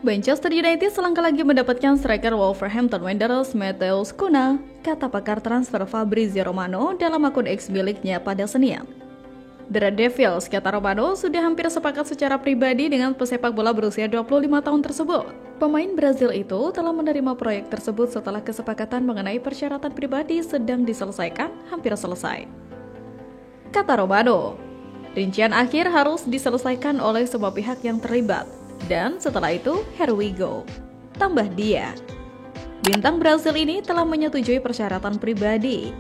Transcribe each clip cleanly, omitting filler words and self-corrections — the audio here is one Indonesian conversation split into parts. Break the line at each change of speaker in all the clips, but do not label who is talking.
Manchester United selangkah lagi mendapatkan striker Wolverhampton Wanderers Matheus Cunha, kata pakar transfer Fabrizio Romano dalam akun X miliknya pada Senin. The Red Devils, kata Romano, sudah hampir sepakat secara pribadi dengan pesepak bola berusia 25 tahun tersebut. Pemain Brazil itu telah menerima proyek tersebut setelah kesepakatan mengenai persyaratan pribadi sedang diselesaikan hampir selesai. Kata Romano, rincian akhir harus diselesaikan oleh semua pihak yang terlibat. Dan setelah itu, here we go. Tambah dia. Bintang Brazil ini telah menyetujui persyaratan pribadi.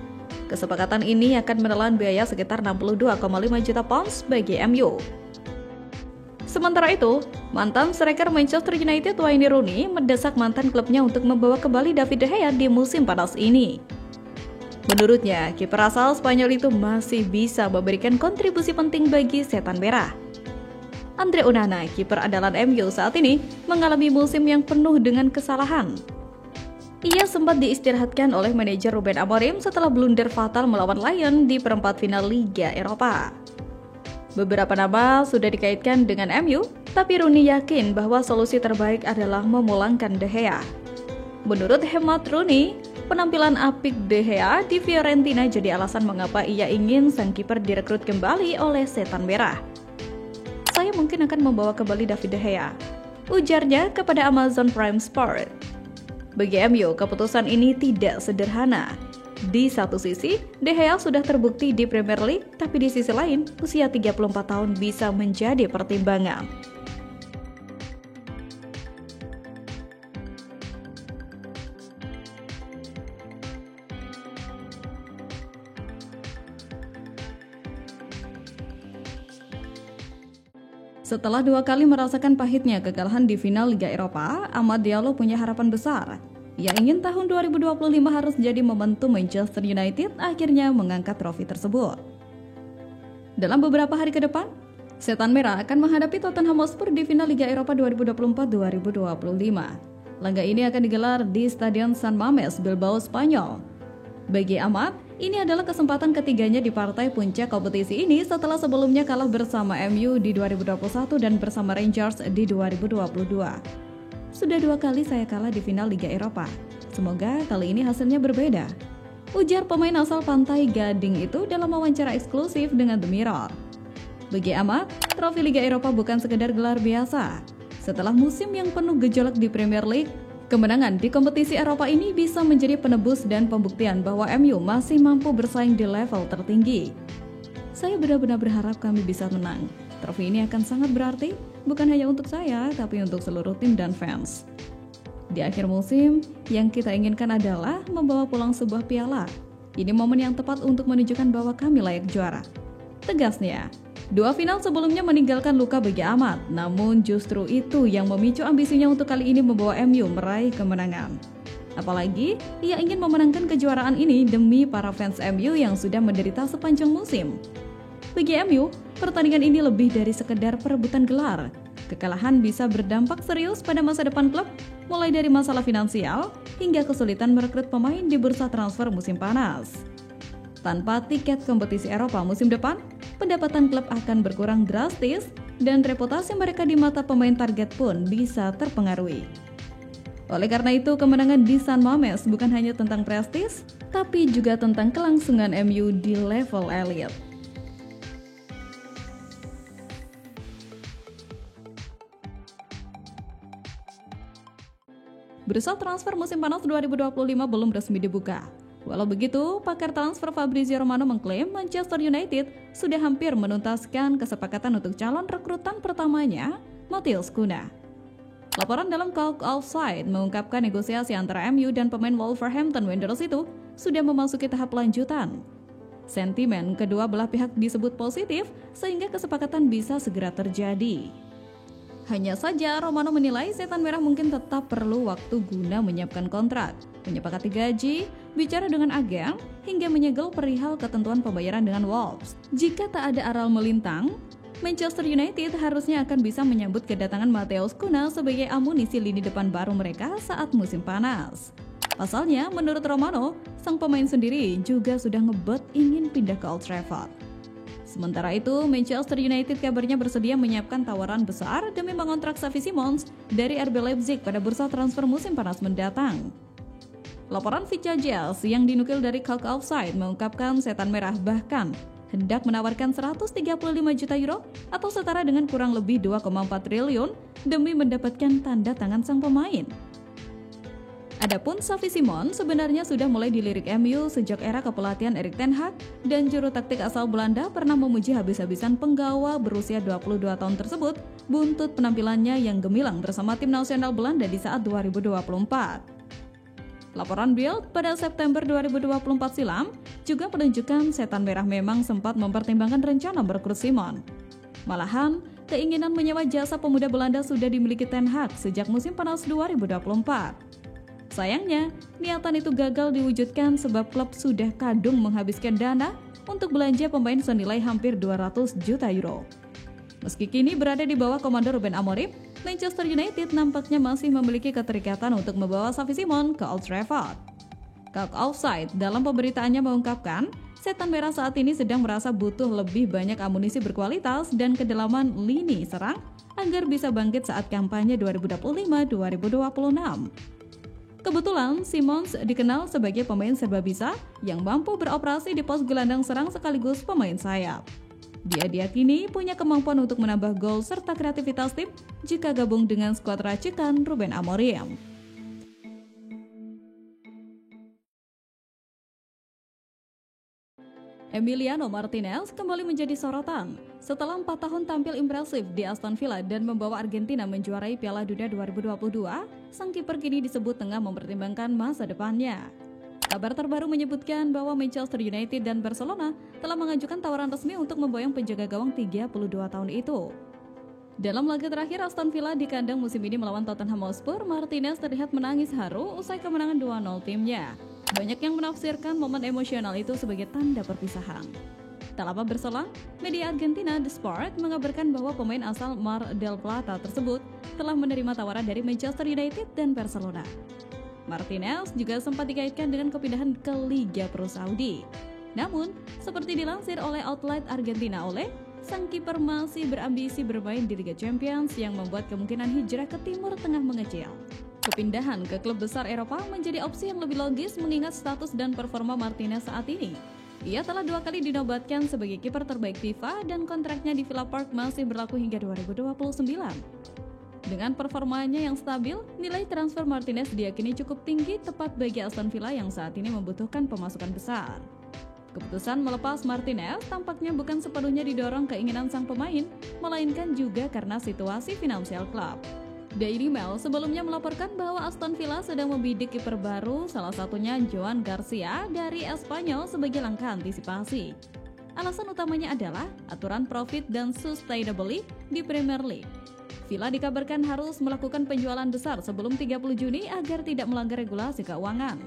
Kesepakatan ini akan menelan biaya sekitar 62,5 juta pounds bagi MU. Sementara itu, mantan striker Manchester United Wayne Rooney mendesak mantan klubnya untuk membawa kembali David De Gea di musim panas ini. Menurutnya, kiper asal Spanyol itu masih bisa memberikan kontribusi penting bagi Setan Merah. Andre Onana, kiper andalan MU saat ini, mengalami musim yang penuh dengan kesalahan. Ia sempat diistirahatkan oleh manajer Ruben Amorim setelah blunder fatal melawan Lyon di perempat final Liga Eropa. Beberapa nama sudah dikaitkan dengan MU, tapi Rooney yakin bahwa solusi terbaik adalah memulangkan De Gea. Menurut hemat Rooney, penampilan apik De Gea di Fiorentina jadi alasan mengapa ia ingin sang kiper direkrut kembali oleh Setan Merah. Saya mungkin akan membawa kembali David De Gea, ujarnya kepada Amazon Prime Sport. Bagi MU, keputusan ini tidak sederhana. Di satu sisi, De Gea sudah terbukti di Premier League, tapi di sisi lain, usia 34 tahun bisa menjadi pertimbangan. Setelah 2 kali merasakan pahitnya kekalahan di final Liga Eropa, Amad Diallo punya harapan besar. Ia ingin tahun 2025 harus jadi momentum Manchester United akhirnya mengangkat trofi tersebut. Dalam beberapa hari ke depan, Setan Merah akan menghadapi Tottenham Hotspur di final Liga Eropa 2024-2025. Laga ini akan digelar di Stadion San Mamés, Bilbao, Spanyol. Bagi Amad, ini adalah kesempatan ketiganya di partai puncak kompetisi ini setelah sebelumnya kalah bersama MU di 2021 dan bersama Rangers di 2022. Sudah 2 kali saya kalah di final Liga Eropa. Semoga kali ini hasilnya berbeda, ujar pemain asal Pantai Gading itu dalam wawancara eksklusif dengan The Mirror. Bagi Amad, trofi Liga Eropa bukan sekedar gelar biasa. Setelah musim yang penuh gejolak di Premier League, kemenangan di kompetisi Eropa ini bisa menjadi penebus dan pembuktian bahwa MU masih mampu bersaing di level tertinggi. Saya benar-benar berharap kami bisa menang. Trofi ini akan sangat berarti, bukan hanya untuk saya, tapi untuk seluruh tim dan fans. Di akhir musim, yang kita inginkan adalah membawa pulang sebuah piala. Ini momen yang tepat untuk menunjukkan bahwa kami layak juara, tegasnya. 2 final sebelumnya meninggalkan luka bagi Amad, namun justru itu yang memicu ambisinya untuk kali ini membawa MU meraih kemenangan. Apalagi, ia ingin memenangkan kejuaraan ini demi para fans MU yang sudah menderita sepanjang musim. Bagi MU, pertandingan ini lebih dari sekedar perebutan gelar. Kekalahan bisa berdampak serius pada masa depan klub, mulai dari masalah finansial hingga kesulitan merekrut pemain di bursa transfer musim panas. Tanpa tiket kompetisi Eropa musim depan, pendapatan klub akan berkurang drastis dan reputasi mereka di mata pemain target pun bisa terpengaruhi. Oleh karena itu, kemenangan di San Mamés bukan hanya tentang prestis, tapi juga tentang kelangsungan MU di level elit. Bursa transfer musim panas 2025 belum resmi dibuka. Walau begitu, pakar transfer Fabrizio Romano mengklaim Manchester United sudah hampir menuntaskan kesepakatan untuk calon rekrutan pertamanya, Matheus Cunha. Laporan dalam Talk Offside mengungkapkan negosiasi antara MU dan pemain Wolverhampton Wanderers itu sudah memasuki tahap lanjutan. Sentimen kedua belah pihak disebut positif sehingga kesepakatan bisa segera terjadi. Hanya saja, Romano menilai Setan Merah mungkin tetap perlu waktu guna menyiapkan kontrak, menyepakati gaji, bicara dengan agen, hingga menyegel perihal ketentuan pembayaran dengan Wolves. Jika tak ada aral melintang, Manchester United harusnya akan bisa menyambut kedatangan Matheus Cunha sebagai amunisi lini depan baru mereka saat musim panas. Pasalnya, menurut Romano, sang pemain sendiri juga sudah ngebet ingin pindah ke Old Trafford. Sementara itu, Manchester United kabarnya bersedia menyiapkan tawaran besar demi mengontrak Xavi Simons dari RB Leipzig pada bursa transfer musim panas mendatang. Laporan Vica Jazz yang dinukil dari Calc Offside mengungkapkan Setan Merah bahkan hendak menawarkan 135 juta euro atau setara dengan kurang lebih 2,4 triliun demi mendapatkan tanda tangan sang pemain. Adapun Xavi Simons sebenarnya sudah mulai dilirik MU sejak era kepelatihan Erik ten Hag dan juru taktik asal Belanda pernah memuji habis-habisan penggawa berusia 22 tahun tersebut buntut penampilannya yang gemilang bersama tim nasional Belanda di saat 2024. Laporan Bild pada September 2024 silam juga menunjukkan Setan Merah memang sempat mempertimbangkan rencana merekrut Simons. Malahan, keinginan menyewa jasa pemuda Belanda sudah dimiliki Ten Hag sejak musim panas 2024. Sayangnya, niatan itu gagal diwujudkan sebab klub sudah kadung menghabiskan dana untuk belanja pemain senilai hampir 200 juta euro. Meski kini berada di bawah komando Ruben Amorim, Manchester United nampaknya masih memiliki keterikatan untuk membawa Xavi Simons ke Old Trafford. Calc Offside dalam pemberitaannya mengungkapkan, Setan Merah saat ini sedang merasa butuh lebih banyak amunisi berkualitas dan kedalaman lini serang agar bisa bangkit saat kampanye 2025-2026. Kebetulan, Simons dikenal sebagai pemain serba bisa yang mampu beroperasi di pos gelandang serang sekaligus pemain sayap. Dia diyakini punya kemampuan untuk menambah gol serta kreativitas tim jika gabung dengan skuad racikan Ruben Amorim. Emiliano Martinez kembali menjadi sorotan setelah 4 tahun tampil impresif di Aston Villa dan membawa Argentina menjuarai Piala Dunia 2022. Sang kiper kini disebut tengah mempertimbangkan masa depannya. Kabar terbaru menyebutkan bahwa Manchester United dan Barcelona telah mengajukan tawaran resmi untuk memboyong penjaga gawang 32 tahun itu. Dalam laga terakhir Aston Villa di kandang musim ini melawan Tottenham Hotspur, Martinez terlihat menangis haru usai kemenangan 2-0 timnya. Banyak yang menafsirkan momen emosional itu sebagai tanda perpisahan. Tak lama berselang, media Argentina The Sport mengabarkan bahwa pemain asal Mar del Plata tersebut telah menerima tawaran dari Manchester United dan Barcelona. Martinez juga sempat dikaitkan dengan kepindahan ke Liga Pro Saudi. Namun, seperti dilansir oleh outlet Argentina Ole, sang kiper masih berambisi bermain di Liga Champions yang membuat kemungkinan hijrah ke Timur Tengah mengecil. Kepindahan ke klub besar Eropa menjadi opsi yang lebih logis mengingat status dan performa Martinez saat ini. Ia telah 2 kali dinobatkan sebagai kiper terbaik FIFA dan kontraknya di Villa Park masih berlaku hingga 2029. Dengan performanya yang stabil, nilai transfer Martinez diyakini cukup tinggi tepat bagi Aston Villa yang saat ini membutuhkan pemasukan besar. Keputusan melepas Martinez tampaknya bukan sepenuhnya didorong keinginan sang pemain, melainkan juga karena situasi finansial klub. Daily Mail sebelumnya melaporkan bahwa Aston Villa sedang membidik kiper baru, salah satunya Joan Garcia dari Espanyol sebagai langkah antisipasi. Alasan utamanya adalah aturan profit dan sustainability di Premier League. Villa dikabarkan harus melakukan penjualan besar sebelum 30 Juni agar tidak melanggar regulasi keuangan.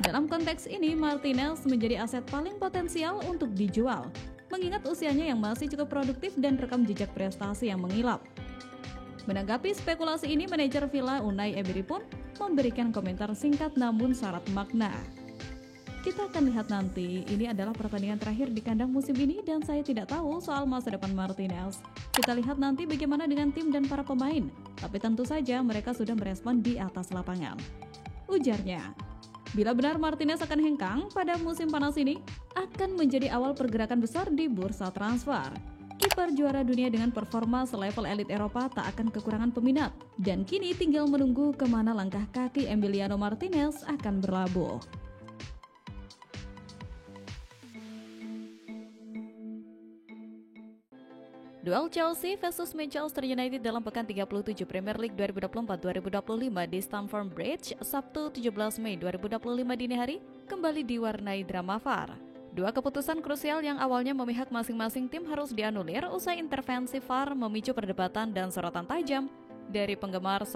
Dalam konteks ini, Martinez menjadi aset paling potensial untuk dijual, mengingat usianya yang masih cukup produktif dan rekam jejak prestasi yang mengilap. Menanggapi spekulasi ini, manajer Villa Unai Emery pun memberikan komentar singkat namun syarat makna. Kita akan lihat nanti, ini adalah pertandingan terakhir di kandang musim ini dan saya tidak tahu soal masa depan Martinez. Kita lihat nanti bagaimana dengan tim dan para pemain, tapi tentu saja mereka sudah merespon di atas lapangan. Ujarnya, bila benar Martinez akan hengkang pada musim panas ini, akan menjadi awal pergerakan besar di bursa transfer. Kiper juara dunia dengan performa selevel elit Eropa tak akan kekurangan peminat, dan kini tinggal menunggu kemana langkah kaki Emiliano Martinez akan berlabuh. Duel Chelsea versus Manchester United dalam pekan 37 Premier League 2024-2025 di Stamford Bridge, Sabtu 17 Mei 2025 dini hari, kembali diwarnai drama VAR. Dua keputusan krusial yang awalnya memihak masing-masing tim harus dianulir usai intervensi VAR memicu perdebatan dan sorotan tajam dari penggemar